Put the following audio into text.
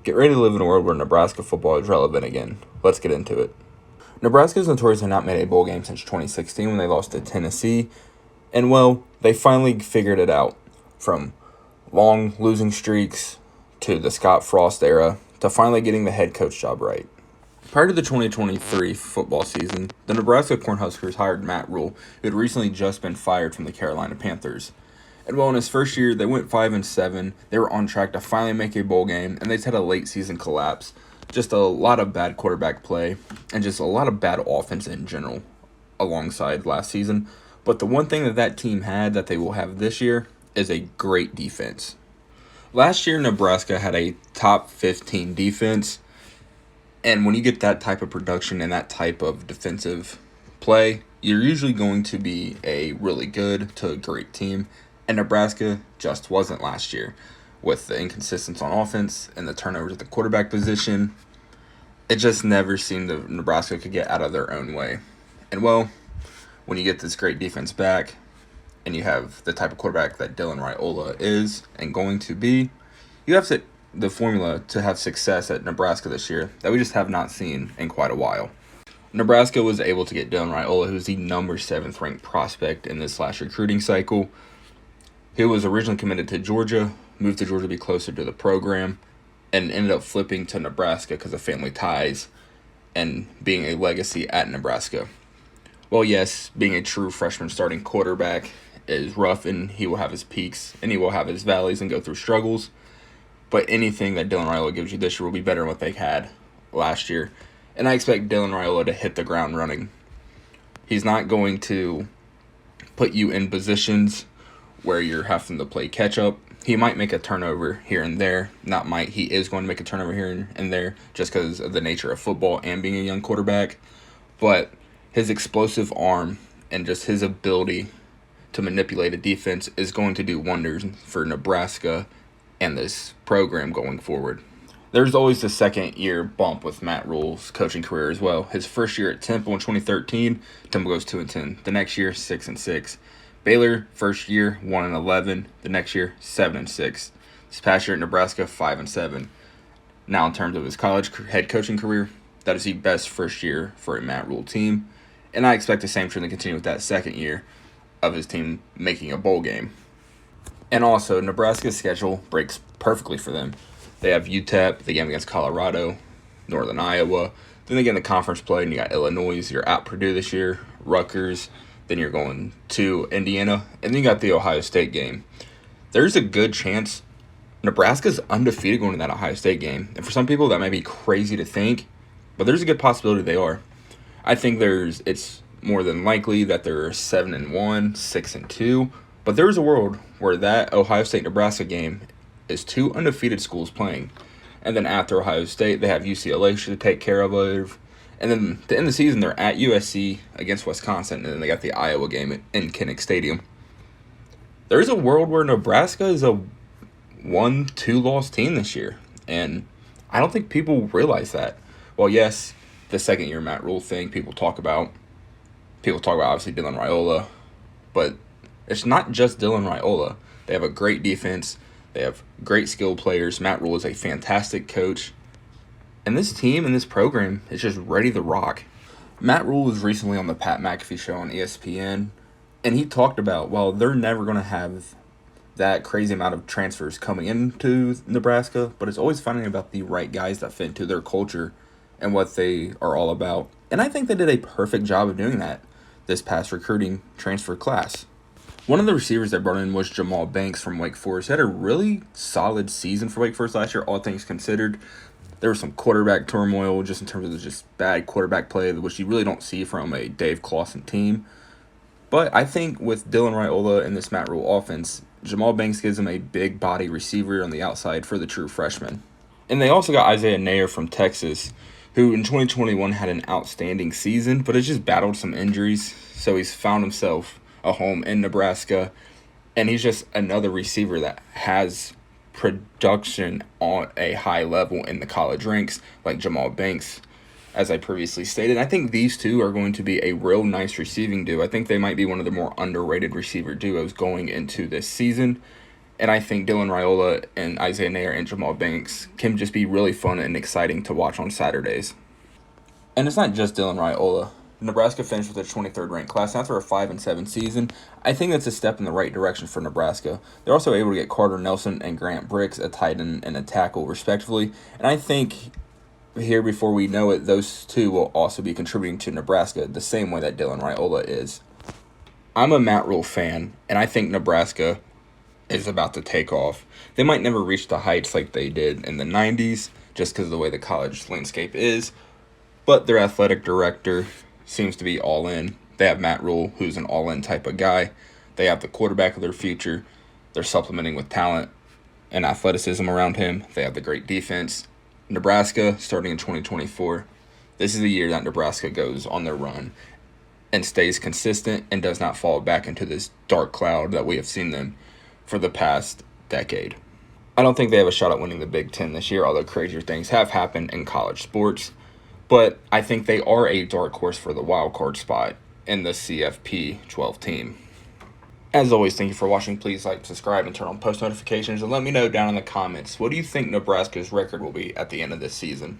Get ready to live in a world where Nebraska football is relevant again. Let's get into it. Nebraska's notoriously not made a bowl game since 2016 when they lost to Tennessee. And well, they finally figured it out. From long losing streaks to the Scott Frost era to finally getting the head coach job right. Prior to the 2023 football season, the Nebraska Cornhuskers hired Matt Rule, who had recently just been fired from the Carolina Panthers. And well, in his first year, they went 5-7. They were on track to finally make a bowl game, and they just had a late season collapse. Just a lot of bad quarterback play, and just a lot of bad offense in general alongside last season. But the one thing that team had that they will have this year is a great defense. Last year, Nebraska had a top 15 defense, and when you get that type of production and that type of defensive play, you're usually going to be a really good to a great team. And Nebraska just wasn't last year. With the inconsistency on offense and the turnovers at the quarterback position, it just never seemed that Nebraska could get out of their own way. And well, when you get this great defense back and you have the type of quarterback that Dylan Raiola is and going to be, you have the formula to have success at Nebraska this year that we just have not seen in quite a while. Nebraska was able to get Dylan Raiola, who's the number 7th ranked prospect in this last recruiting cycle. He was originally committed to Georgia, moved to Georgia to be closer to the program, and ended up flipping to Nebraska because of family ties and being a legacy at Nebraska. Well, yes, being a true freshman starting quarterback is rough, and he will have his peaks, and he will have his valleys and go through struggles. But anything that Dylan Raiola gives you this year will be better than what they had last year. And I expect Dylan Raiola to hit the ground running. He's not going to put you in positions where you're having to play catch up. He might make a turnover here and there. Not might, he is going to make a turnover here and there just because of the nature of football and being a young quarterback. But his explosive arm and just his ability to manipulate a defense is going to do wonders for Nebraska and this program going forward. There's always the second year bump with Matt Rule's coaching career as well. His first year at Temple in 2013, Temple goes 2-10. The next year, 6-6. Baylor, first year, 1-11. The next year, 7-6. This past year at Nebraska, 5-7. Now, in terms of his college head coaching career, that is the best first year for a Matt Rule team. And I expect the same trend to continue with that second year of his team making a bowl game. And also, Nebraska's schedule breaks perfectly for them. They have UTEP, the game against Colorado, Northern Iowa. Then they get in the conference play, and you got Illinois. You're at Purdue this year, Rutgers. Then you're going to Indiana, and then you got the Ohio State game. There's a good chance Nebraska's undefeated going to that Ohio State game. And for some people, that might be crazy to think, but there's a good possibility they are. I think it's more than likely that they're 7-1, 6-2, but there's a world where that Ohio State-Nebraska game is 2 undefeated schools playing. And then after Ohio State, they have UCLA to take care of. And then to end the season, they're at USC against Wisconsin, and then they got the Iowa game in Kinnick Stadium. There's a world where Nebraska is a 1-2 loss team this year, and I don't think people realize that. Well, yes, the second year Matt Rule thing people talk about obviously Dylan Raiola, but it's not just Dylan Raiola. They have a great defense. They have great skilled players. Matt Rule is a fantastic coach. And this team and this program is just ready to rock. Matt Rule was recently on the Pat McAfee show on ESPN, and he talked about, well, they're never going to have that crazy amount of transfers coming into Nebraska, but it's always finding about the right guys that fit into their culture and what they are all about. And I think they did a perfect job of doing that this past recruiting transfer class. One of the receivers they brought in was Jamal Banks from Wake Forest. He had a really solid season for Wake Forest last year, all things considered. There was some quarterback turmoil just in terms of just bad quarterback play, which you really don't see from a Dave Clawson team. But I think with Dylan Raiola and this Matt Rule offense, Jamal Banks gives him a big body receiver on the outside for the true freshman. And they also got Isaiah Nayer from Texas, who in 2021 had an outstanding season, but has just battled some injuries. So he's found himself a home in Nebraska, and he's just another receiver that has production on a high level in the college ranks like Jamal Banks, as I previously stated. I think these two are going to be a real nice receiving duo. I think they might be one of the more underrated receiver duos going into this season. And I think Dylan Raiola and Isaiah Nair and Jamal Banks can just be really fun and exciting to watch on Saturdays. And it's not just Dylan Raiola. Nebraska finished with their 23rd ranked class. After a 5-7 season, I think that's a step in the right direction for Nebraska. They're also able to get Carter Nelson and Grant Bricks, a tight end and a tackle, respectively. And I think here, before we know it, those two will also be contributing to Nebraska the same way that Dylan Raiola is. I'm a Matt Rule fan, and I think Nebraska is about to take off. They might never reach the heights like they did in the 90s, just because of the way the college landscape is, but their athletic director seems to be all in. They have Matt Rule, who's an all-in type of guy. They have the quarterback of their future. They're supplementing with talent and athleticism around him. They have the great defense. Nebraska, starting in 2024, this is the year that Nebraska goes on their run and stays consistent and does not fall back into this dark cloud that we have seen them for the past decade. I don't think they have a shot at winning the Big Ten this year, although crazier things have happened in college sports. But I think they are a dark horse for the wild card spot in the CFP 12 team. As always, thank you for watching. Please like, subscribe, and turn on post notifications. And let me know down in the comments, what do you think Nebraska's record will be at the end of this season?